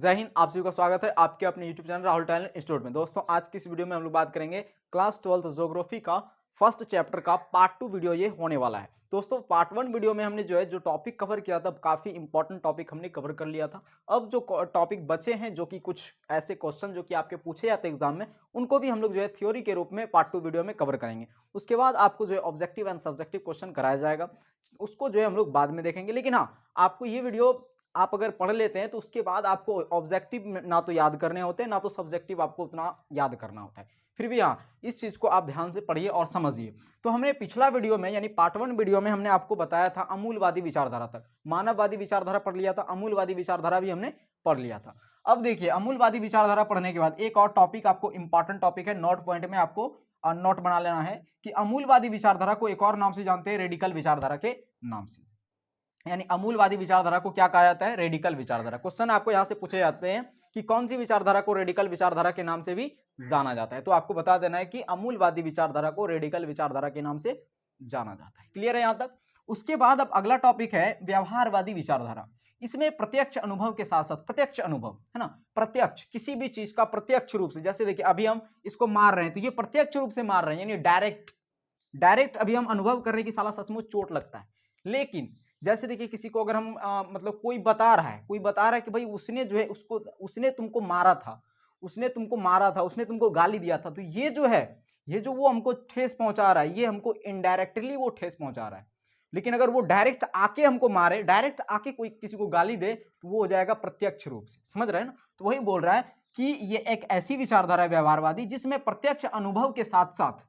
जय हिंद। आप सभी का स्वागत है आपके अपने YouTube channel Rahul talent institute में। दोस्तों आज की इस वीडियो में हम लोग बात करेंगे क्लास 12th ज्योग्राफी का फर्स्ट चैप्टर का पार्ट 2 वीडियो ये होने वाला है। दोस्तों पार्ट 1 वीडियो में हमने जो टॉपिक कवर किया था काफी इंपॉर्टेंट टॉपिक हमने कवर कर लिया था। अब जो टॉपिक बचे हैं जो कि कुछ ऐसे क्वेश्चन जो कि आपके पूछे जाते हैं एग्जाम में, उनको भी हम लोग थ्योरी के रूप में पार्ट 2 वीडियो में कवर करेंगे। उसके बाद आपको ऑब्जेक्टिव एंड सब्जेक्टिव क्वेश्चन कराया जाएगा, उसको हम लोग बाद में देखेंगे। लेकिन हाँ, आपको ये वीडियो आप अगर पढ़ लेते हैं तो उसके बाद आपको ऑब्जेक्टिव ना तो याद करने होते हैं ना तो सब्जेक्टिव आपको उतना याद करना होता है। फिर भी हाँ, इस चीज को आप ध्यान से पढ़िए और समझिए। तो हमने पिछला वीडियो में यानी पार्ट 1 वीडियो में हमने आपको बताया था अमूलवादी विचारधारा तक, मानववादी विचारधारा पढ़ लिया था, अमूलवादी विचारधारा भी हमने पढ़ लिया था। अब देखिए अमूलवादी विचारधारा पढ़ने के बाद एक और टॉपिक आपको इंपॉर्टेंट टॉपिक है, नोट पॉइंट में आपको नोट बना लेना है कि अमूलवादी विचारधारा को एक और नाम से जानते हैं, रेडिकल विचारधारा के नाम से। यानी अमूलवादी विचारधारा को क्या कहा जाता है? रेडिकल विचारधारा। क्वेश्चन आपको यहां से पूछे जाते हैं कि कौन सी विचारधारा को रेडिकल विचारधारा के नाम से भी जाना जाता है, तो आपको बता देना है कि अमूलवादी विचारधारा को रेडिकल विचारधारा के नाम से जाना जाता है। क्लियर है यहां तक? उसके बाद अब अगला टॉपिक है व्यवहारवादी विचारधारा। इसमें प्रत्यक्ष अनुभव के साथ साथ प्रत्यक्ष अनुभव है ना, प्रत्यक्ष किसी भी चीज का प्रत्यक्ष रूप से, जैसे देखिए अभी हम इसको मार रहे हैं तो ये प्रत्यक्ष रूप से मार रहे हैं, यानी डायरेक्ट डायरेक्ट अभी हम अनुभव कर रहे हैं कि साला सचमुच चोट लगता है। लेकिन जैसे देखिए किसी को अगर हम मतलब कोई बता रहा है कि भाई उसने उसको उसने तुमको मारा था, उसने तुमको गाली दिया था, तो ये जो वो हमको ठेस पहुंचा रहा है, ये हमको इनडायरेक्टली वो ठेस पहुंचा रहा है। लेकिन अगर वो डायरेक्ट आके हमको मारे, डायरेक्ट आके कोई किसी को गाली दे, तो वो हो जाएगा प्रत्यक्ष रूप से। समझ रहे हैं ना? तो वही बोल रहा है कि ये एक ऐसी विचारधारा है व्यवहारवादी जिसमें प्रत्यक्ष अनुभव के साथ साथ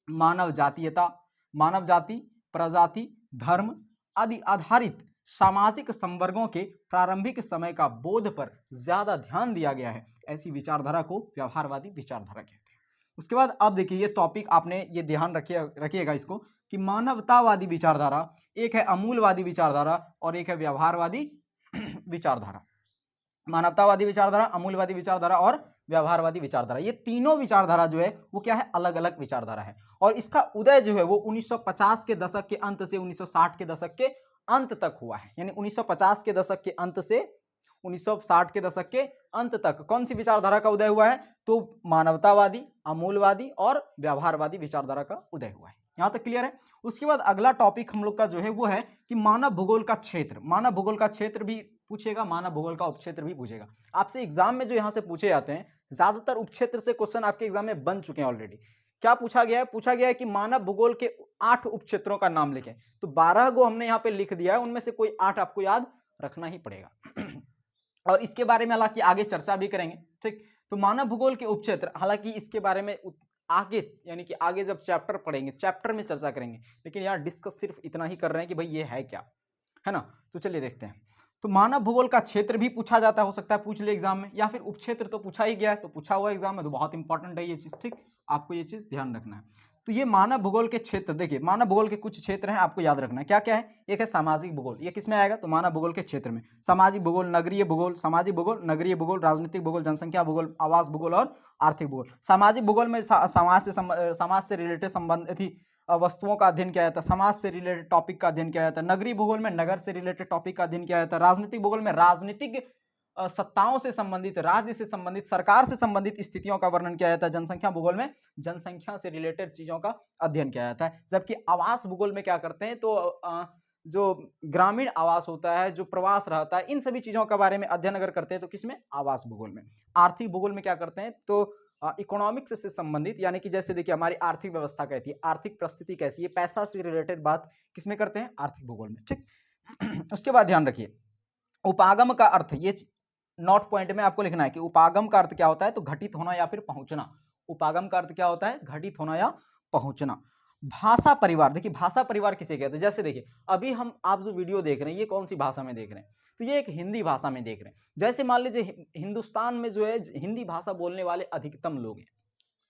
मानव जातीयता, मानव जाति, प्रजाति, धर्म आदि आधारित सामाजिक संवर्गों के प्रारंभिक समय का बोध पर ज्यादा ध्यान दिया गया है। ऐसी विचारधारा को व्यवहारवादी विचारधारा कहते हैं। उसके बाद अब देखिए ये टॉपिक आपने ये ध्यान रखिएगा इसको कि मानवतावादी विचारधारा एक है, अमूलवादी विचारधारा और एक है व्यवहारवादी विचारधारा। मानवतावादी विचारधारा, अमूलवादी विचारधारा और व्यवहारवादी विचारधारा, ये तीनों विचारधारा वो क्या है? अलग अलग विचारधारा है। और इसका उदय वो 1950 के दशक के अंत से 1960 के दशक के अंत तक हुआ है। यानी 1950 के दशक के अंत से 1960 के दशक के अंत तक कौन सी विचारधारा का उदय हुआ है? तो मानवतावादी, अमूलवादी और व्यवहारवादी विचारधारा का उदय हुआ है। यहां तक क्लियर है? उसके बाद अगला टॉपिक हम लोग का वो है कि मानव भूगोल का क्षेत्र। मानव भूगोल का क्षेत्र भी पूछेगा, मानव भूगोल का उपक्षेत्र भी पूछेगा। आपसे एग्जाम में जो यहां से पूछे जाते हैं, ज्यादातर उपक्षेत्र से क्वेश्चन आपके एग्जाम में बन चुके हैं ऑलरेडी। क्या पूछा गया है? पूछा गया है कि मानव भूगोल के 8 उपक्षेत्रों का नाम लिखें। तो 12 गो हमने यहाँ पे लिख दिया है, उनमें से कोई 8 आपको याद रखना ही पड़ेगा। और इसके बारे में हालांकि आगे चर्चा भी करेंगे। ठीक, तो मानव भूगोल के उपक्षेत्र, हालांकि इसके बारे में आगे यानी कि आगे जब चैप्टर पढ़ेंगे, चैप्टर में चर्चा करेंगे, लेकिन यहाँ डिस्कस सिर्फ इतना ही कर रहे हैं कि भाई ये है क्या, है ना। तो चलिए देखते हैं। तो मानव भूगोल का क्षेत्र भी पूछा जाता है, हो सकता है पूछ ले एग्जाम में, या फिर उपक्षेत्र तो पूछा ही गया है, तो पूछा हुआ एग्जाम में, तो बहुत इंपॉर्टेंट है ये चीज। ठीक, आपको ये चीज ध्यान रखना है। तो ये मानव भूगोल के क्षेत्र, देखिए मानव भूगोल के कुछ क्षेत्र हैं, आपको याद रखना है क्या क्या है। एक है सामाजिक भूगोल, ये किसमें आएगा? तो मानव भूगोल के क्षेत्र में। सामाजिक भूगोल, नगरीय भूगोल, सामाजिक भूगोल, नगरीय भूगोल, राजनीतिक भूगोल, जनसंख्या भूगोल, आवास भूगोल और आर्थिक भूगोल। सामाजिक भूगोल में समाज से रिलेटेड संबंधित वस्तुओं का अध्ययन किया जाता है, समाज से रिलेटेड टॉपिक का अध्ययन किया जाता है। नगरीय भूगोल में नगर से रिलेटेड टॉपिक का अध्ययन किया जाता है। राजनीतिक भूगोल में राजनीतिक सत्ताओं से संबंधित, राज्य से संबंधित, सरकार से संबंधित स्थितियों का वर्णन किया जाता है। जनसंख्या भूगोल में जनसंख्या से रिलेटेड चीजों का अध्ययन किया जाता है। जबकि आवास भूगोल में क्या करते हैं? तो जो ग्रामीण आवास होता है, जो प्रवास रहता है, इन सभी चीजों के बारे में अध्ययन अगर करते हैं तो किसमें? आवास भूगोल में। आर्थिक भूगोल में क्या करते हैं? तो इकोनॉमिक्स से संबंधित, यानी कि जैसे देखिए हमारी आर्थिक व्यवस्था कैसी है, आर्थिक परिस्थिति कैसी है, पैसा से रिलेटेड बात किसमें करते हैं? आर्थिक भूगोल में। ठीक, उसके बाद ध्यान रखिए उपागम का अर्थ, ये नोट पॉइंट में आपको लिखना है कि उपागम का अर्थ क्या होता है? तो घटित होना या फिर पहुंचना। उपागम का अर्थ क्या होता है? घटित होना या पहुंचना। भाषा परिवार, देखिए भाषा परिवार किसे कहते हैं? जैसे देखिए अभी आप जो वीडियो देख रहे हैं, ये कौन सी भाषा में देख रहे हैं? तो ये एक हिंदी भाषा में देख रहे हैं। जैसे मान लीजिए हिंदुस्तान में हिंदी भाषा बोलने वाले अधिकतम लोग हैं।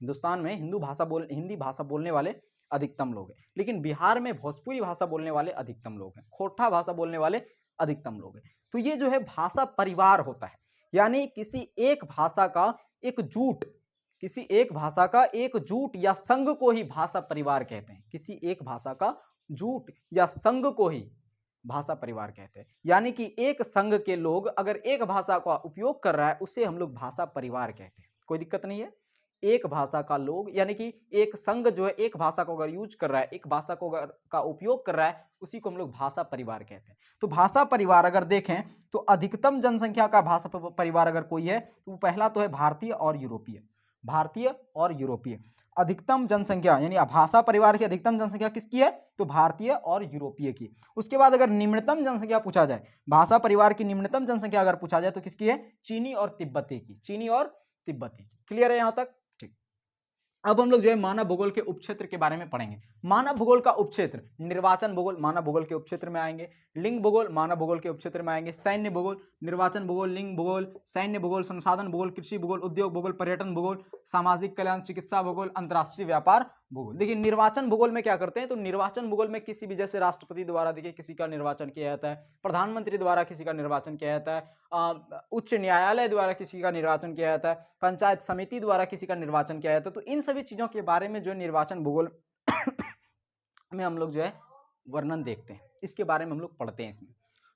हिंदुस्तान में हिंदी भाषा बोलने वाले अधिकतम लोग हैं, लेकिन बिहार में भोजपुरी भाषा बोलने वाले अधिकतम लोग हैं, खोरठा भाषा बोलने वाले अधिकतम लोग हैं। तो ये है भाषा परिवार होता है, यानी किसी एक भाषा का एक जुट या संघ को ही भाषा परिवार कहते हैं। किसी एक भाषा का जुट या संघ को ही भाषा परिवार कहते हैं। यानी कि एक संघ के लोग अगर एक भाषा का उपयोग कर रहा है उसे हम लोग भाषा परिवार कहते हैं। कोई दिक्कत नहीं है। एक भाषा का लोग यानी कि एक संघ जो है एक भाषा को अगर यूज कर रहा है, एक भाषा को अगर का उपयोग कर रहा है, उसी को हम लोग भाषा परिवार कहते हैं। तो भाषा परिवार अगर देखें तो अधिकतम जनसंख्या का भाषा परिवार अगर कोई है तो पहला तो है भारतीय और यूरोपीय। भारतीय और यूरोपीय अधिकतम जनसंख्या यानी भाषा परिवार की अधिकतम जनसंख्या किसकी है? तो भारतीय और यूरोपीय की। उसके बाद अगर निम्नतम जनसंख्या पूछा जाए, भाषा परिवार की निम्नतम जनसंख्या अगर पूछा जाए तो किसकी है? चीनी और तिब्बती की। चीनी और तिब्बती की। क्लियर है यहां तक? ठीक। अब हम लोग जो है मानव भूगोल के उपक्षेत्र के बारे में पढ़ेंगे। मानव भूगोल का उपक्षेत्र, निर्वाचन भूगोल मानव भूगोल के उपक्षेत्र में आएंगे, लिंग भूगोल मानव भूगोल के उपक्षेत्र में आएंगे, सैन्य भूगोल, निर्वाचन भूगोल, लिंग भूगोल, सैन्य भूगोल, संसाधन भूगोल, कृषि भूगोल, उद्योग भूगोल, पर्यटन भूगोल, सामाजिक कल्याण, चिकित्सा भूगोल, अंतर्राष्ट्रीय व्यापार भूगोल। देखिए निर्वाचन भूगोल में क्या करते हैं, तो निर्वाचन भूगोल में किसी भी जैसे राष्ट्रपति द्वारा देखिए किसी का निर्वाचन किया जाता है, प्रधानमंत्री द्वारा किसी का निर्वाचन किया जाता है, उच्च न्यायालय द्वारा किसी का निर्वाचन किया जाता है, पंचायत समिति द्वारा किसी का निर्वाचन किया जाता है। तो इन सभी चीजों के बारे में जो निर्वाचन भूगोल में हम लोग जो है वर्णन देखते हैं, इसके बारे में हम लोग पढ़ते हैं इसमें।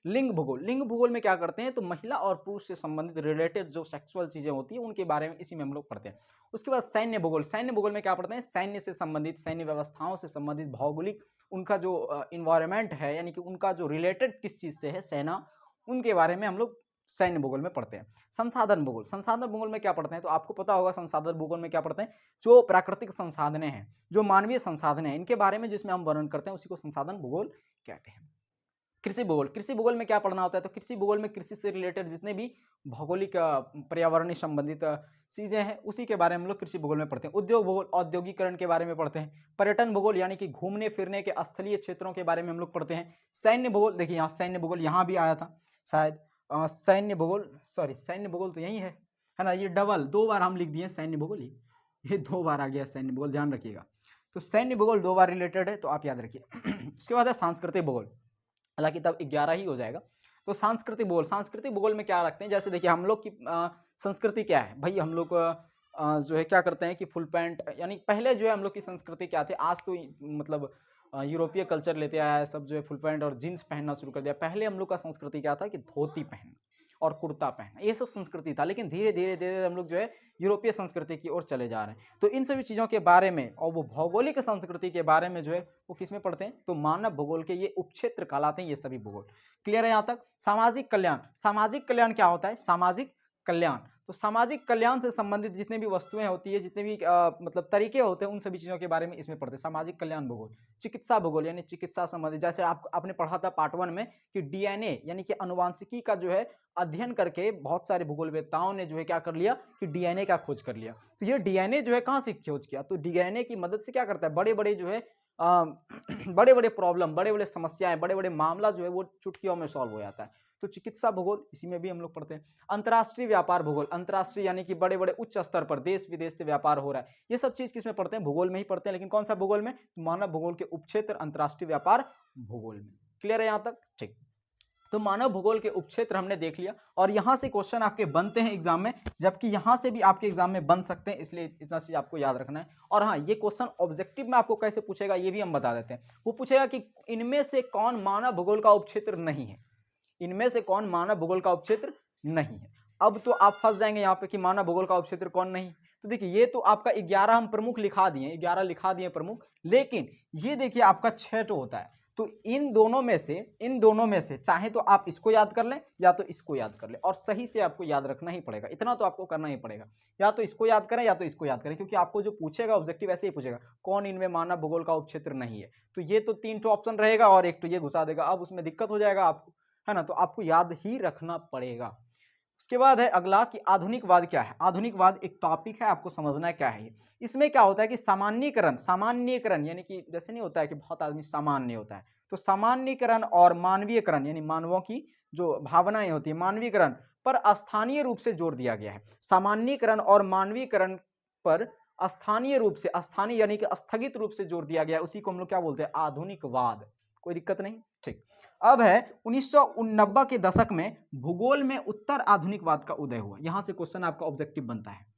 लिंग भूगोल, लिंग भूगोल में क्या करते हैं, तो महिला और पुरुष से संबंधित रिलेटेड जो सेक्सुअल चीजें होती है उनके बारे में इसी में हम लोग पढ़ते हैं। उसके बाद सैन्य भूगोल, सैन्य भूगोल में क्या पढ़ते हैं, सैन्य से संबंधित, सैन्य व्यवस्थाओं से संबंधित भौगोलिक उनका जो इन्वायरमेंट है यानी कि उनका जो रिलेटेड किस चीज से है सेना, उनके बारे में हम लोग सैन्य भूगोल में पढ़ते हैं। संसाधन भूगोल, संसाधन भूगोल में क्या पढ़ते हैं, तो आपको पता होगा संसाधन भूगोल में क्या पढ़ते हैं, जो प्राकृतिक संसाधनें हैं, जो मानवीय संसाधन हैं, इनके बारे में जिसमें हम वर्णन करते हैं उसी को संसाधन भूगोल कहते हैं। कृषि भूगोल, कृषि भूगोल में क्या पढ़ना होता है, तो कृषि भूगोल में कृषि से रिलेटेड जितने भी भौगोलिक पर्यावरणीय संबंधित चीजें हैं उसी के बारे में हम लोग कृषि भूगोल में पढ़ते हैं। उद्योग भूगोल, औद्योगिकरण के बारे में पढ़ते हैं। पर्यटन भूगोल यानी कि घूमने फिरने के स्थलीय क्षेत्रों के बारे में हम लोग पढ़ते हैं। सैन्य भूगोल, देखिए यहाँ सैन्य भूगोल यहाँ भी आया था शायद, सैन्य भूगोल, सॉरी सैन्य भूगोल तो यही है ना, ये डबल दो बार हम लिख दिए सैन्य भूगोल, ये दो बार आ गया सैन्य भूगोल, ध्यान रखिएगा। तो सैन्य भूगोल दो बार रिलेटेड है तो आप याद रखिए। उसके बाद है सांस्कृतिक भूगोल, हालांकि तब 11 ही हो जाएगा। तो सांस्कृतिक भूगोल, सांस्कृतिक भूगोल में क्या रखते हैं, जैसे देखिए हम लोग की संस्कृति क्या है भाई, हम लोग जो है क्या करते हैं कि फुल पैंट, यानी पहले जो है हम लोग की संस्कृति क्या थी, आज तो मतलब यूरोपीय कल्चर लेते आया है, सब जो है फुल पैंट और जीन्स पहनना शुरू कर दिया। पहले हम लोग का संस्कृति क्या था कि धोती पहनना और कुर्ता पहनना, ये सब संस्कृति था। लेकिन धीरे धीरे धीरे हम लोग जो है यूरोपीय संस्कृति की ओर चले जा रहे हैं। तो इन सभी चीज़ों के बारे में और वो भौगोलिक संस्कृति के बारे में जो है वो किस में पढ़ते हैं, तो मानव भूगोल के ये उपक्षेत्र कहलाते हैं ये सभी भूगोल। क्लियर है यहाँ तक। सामाजिक कल्याण, सामाजिक कल्याण क्या होता है, सामाजिक कल्याण, तो सामाजिक कल्याण से संबंधित जितने भी वस्तुएं होती है, जितने भी मतलब तरीके होते हैं, उन सभी चीजों के बारे में इसमें पढ़ते हैं। सामाजिक कल्याण भूगोल। चिकित्सा भूगोल यानी चिकित्सा संबंधित, जैसे आपने पढ़ा था पार्ट 1 में कि डीएनए यानी कि अनुवांशिकी का जो है अध्ययन करके बहुत सारे भूगोलवेत्ताओं ने जो है क्या कर लिया कि डीएनए का खोज कर लिया। तो ये डीएनए जो है कहाँ से खोज किया, तो डीएनए की मदद से क्या करता है, बड़े बड़े जो है बड़े बड़े प्रॉब्लम, बड़े बड़े समस्याएं, बड़े बड़े मामला जो है वो चुटकियों में सॉल्व हो जाता है। तो चिकित्सा भूगोल इसी में भी हम लोग पढ़ते हैं। अंतर्राष्ट्रीय व्यापार भूगोल, अंतर्राष्ट्रीय यानी कि बड़े बड़े उच्च स्तर पर देश विदेश से व्यापार हो रहा है, ये सब चीज किसमें पढ़ते हैं, भूगोल में ही पढ़ते हैं। लेकिन कौन सा भूगोल में, मानव भूगोल के उपक्षेत्र अंतर्राष्ट्रीय व्यापार भूगोल में। क्लियर है यहां तक। ठीक, तो मानव भूगोल के उपक्षेत्र हमने देख लिया और यहां से क्वेश्चन आपके बनते हैं एग्जाम में, जबकि यहां से भी आपके एग्जाम में बन सकते हैं, इसलिए इतना चीज आपको याद रखना है। और हाँ, ये क्वेश्चन ऑब्जेक्टिव में आपको कैसे पूछेगा ये भी हम बता देते हैं। वो पूछेगा कि इनमें से कौन मानव भूगोल का उपक्षेत्र नहीं है, इनमें से कौन मानव भूगोल का उपक्षेत्र नहीं है। अब तो आप फंस जाएंगे यहाँ पे कि मानव भूगोल का उपक्षेत्र कौन नहीं। तो देखिए ये तो आपका 11 हम प्रमुख लिखा दिए, 11 लिखा दिए प्रमुख, लेकिन ये देखिए आपका 6 तो होता है। तो इन दोनों में से चाहे तो आप इसको याद कर लें या तो इसको याद कर लें, और सही से आपको याद रखना ही पड़ेगा, इतना तो आपको करना ही पड़ेगा, या तो इसको याद करें या तो इसको याद करें, क्योंकि आपको जो पूछेगा ऑब्जेक्टिव ऐसे ही पूछेगा कौन इनमें मानव भूगोल का उपक्षेत्र नहीं है। तो ये तो 3 ऑप्शन रहेगा और एक तो ये घुसा देगा, अब उसमें दिक्कत हो जाएगा आपको, है ना। तो आपको याद ही रखना पड़ेगा। उसके बाद है अगला कि आधुनिकवाद क्या है। आधुनिकवाद एक टॉपिक है, आपको समझना है क्या है ये। इसमें क्या होता है कि सामान्यीकरण यानी कि जैसे नहीं होता है कि बहुत आदमी सामान्य होता है, तो सामान्यीकरण और मानवीयकरण यानी मानवों की जो भावनाएं होती है, मानवीयकरण पर स्थानीय रूप से जोर दिया गया है। सामान्यीकरण और मानवीयकरण पर स्थानीय रूप से, स्थानीय यानी कि स्थगित रूप से जोर दिया गया है, उसी को हम लोग क्या बोलते हैं, आधुनिकवाद। कोई दिक्कत नहीं। ठीक, अब है 1990 के दशक में भूगोल में उत्तर आधुनिकवाद का उदय हुआ। यहां से क्वेश्चन आपका ऑब्जेक्टिव बनता है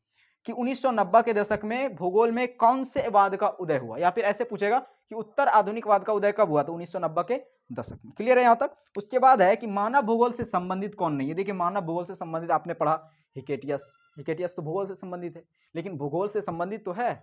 कि 1990 के दशक में भूगोल में कौन से वाद का उदय हुआ, या फिर ऐसे पूछेगा कि उत्तर आधुनिकवाद का उदय कब हुआ, तो 1990 के दशक में। क्लियर है यहाँ तक? उसके बाद है कि मानव भूगोल से संबंधित कौन नहीं है। देखिए मानव भूगोल से संबंधित आपने पढ़ा हिकेटियस, हिकेटियस तो भूगोल से संबंधित है, लेकिन भूगोल से संबंधित तो है।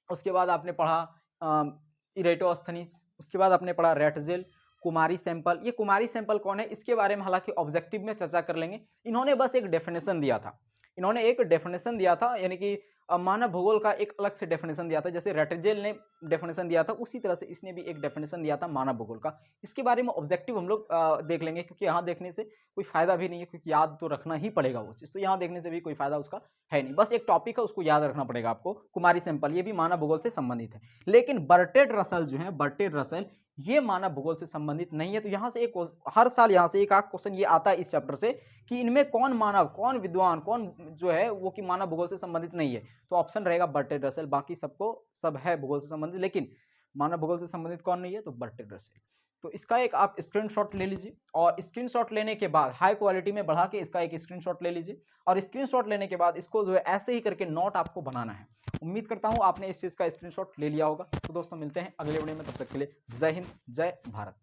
उसके बाद आपने पढ़ा इरेटोस्थनीज, उसके बाद आपने पढ़ा रेटजेल, कुमारी सैंपल। ये कुमारी सैंपल कौन है, इसके बारे में हालांकि ऑब्जेक्टिव में चर्चा कर लेंगे। इन्होंने बस एक डेफिनेशन दिया था, इन्होंने एक डेफिनेशन दिया था, यानी कि मानव भूगोल का एक अलग से डेफिनेशन दिया था। जैसे रेटजेल ने डेफिनेशन दिया था, उसी तरह से इसने भी एक डेफिनेशन दिया था मानव भूगोल का। इसके बारे में ऑब्जेक्टिव हम लोग देख लेंगे, क्योंकि यहाँ देखने से कोई फायदा भी नहीं है, क्योंकि याद तो रखना ही पड़ेगा वो चीज़, तो यहाँ देखने से भी कोई फायदा उसका है नहीं। बस एक टॉपिक है, उसको याद रखना पड़ेगा आपको, कुमारी सैंपल, ये भी मानव भूगोल से संबंधित है। लेकिन बर्टेड रसल जो है, बर्टेड रसल, ये मानव भूगोल से संबंधित नहीं है। तो यहाँ से एक हर साल यहाँ से एक आध क्वेश्चन ये आता है इस चैप्टर से कि इनमें कौन मानव, कौन विद्वान, कौन जो है वो कि मानव भूगोल से संबंधित नहीं है। तो ऑप्शन रहेगा बर्टेड रसेल। बाकी सबको सब है भूगोल से संबंधित, लेकिन मानव भूगोल से संबंधित कौन नहीं है, तो बर्टेड रसेल। तो इसका एक आप स्क्रीनशॉट ले लीजिए, और स्क्रीनशॉट लेने के बाद हाई क्वालिटी में बढ़ा के इसका एक स्क्रीनशॉट ले लीजिए, और स्क्रीनशॉट लेने के बाद इसको जो है ऐसे ही करके नोट आपको बनाना है। उम्मीद करता हूं आपने इस चीज का स्क्रीनशॉट ले लिया होगा। तो दोस्तों मिलते हैं अगले वीडियो में, तब तक के लिए जय हिंद, जय भारत।